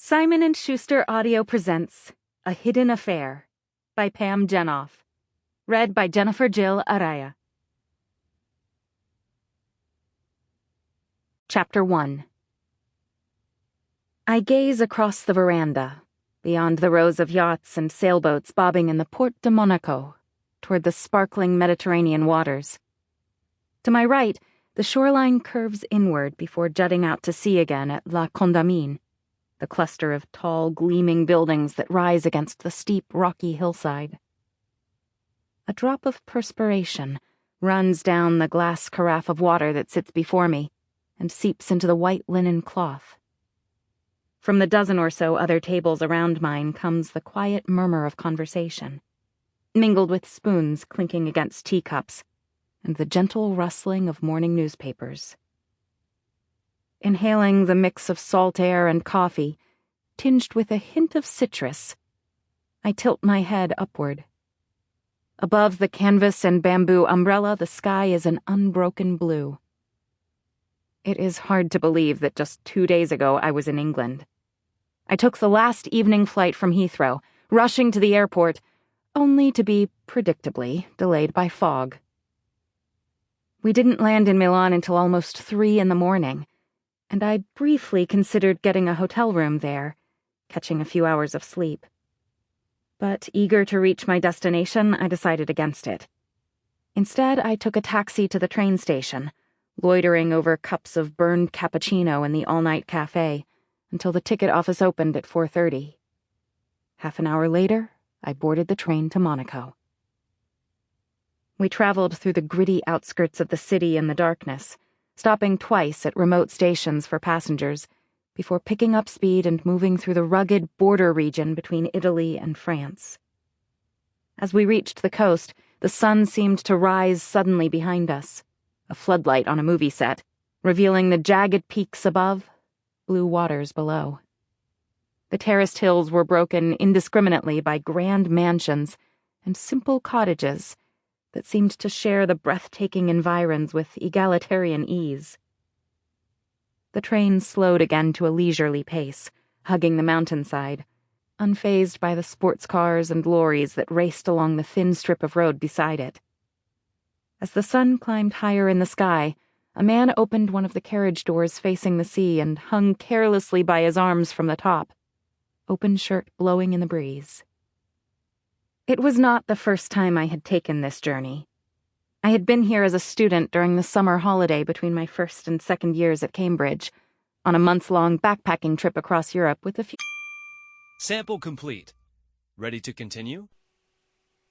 Simon & Schuster Audio presents A Hidden Affair by Pam Jenoff. Read by Jennifer Jill Araya. Chapter 1. I gaze across the veranda, beyond the rows of yachts and sailboats bobbing in the Port de Monaco, toward the sparkling Mediterranean waters. To my right, the shoreline curves inward before jutting out to sea again at La Condamine, the cluster of tall, gleaming buildings that rise against the steep, rocky hillside. A drop of perspiration runs down the glass carafe of water that sits before me and seeps into the white linen cloth. From the dozen or so other tables around mine comes the quiet murmur of conversation, mingled with spoons clinking against teacups and the gentle rustling of morning newspapers. Inhaling the mix of salt air and coffee, tinged with a hint of citrus, I tilt my head upward. Above the canvas and bamboo umbrella, the sky is an unbroken blue. It is hard to believe that just 2 days ago I was in England. I took the last evening flight from Heathrow, rushing to the airport, only to be, predictably, delayed by fog. We didn't land in Milan until almost 3 a.m, and I briefly considered getting a hotel room there, catching a few hours of sleep. But eager to reach my destination, I decided against it. Instead, I took a taxi to the train station, loitering over cups of burned cappuccino in the all-night cafe until the ticket office opened at 4:30. Half an hour later, I boarded the train to Monaco. We traveled through the gritty outskirts of the city in the darkness, stopping twice at remote stations for passengers, before picking up speed and moving through the rugged border region between Italy and France. As we reached the coast, the sun seemed to rise suddenly behind us, a floodlight on a movie set, revealing the jagged peaks above, blue waters below. The terraced hills were broken indiscriminately by grand mansions and simple cottages that seemed to share the breathtaking environs with egalitarian ease. The train slowed again to a leisurely pace, hugging the mountainside, unfazed by the sports cars and lorries that raced along the thin strip of road beside it. As the sun climbed higher in the sky, a man opened one of the carriage doors facing the sea and hung carelessly by his arms from the top, open shirt blowing in the breeze. It was not the first time I had taken this journey. I had been here as a student during the summer holiday between my first and second years at Cambridge, on a month-long backpacking trip across Europe with a few... Sample complete. Ready to continue?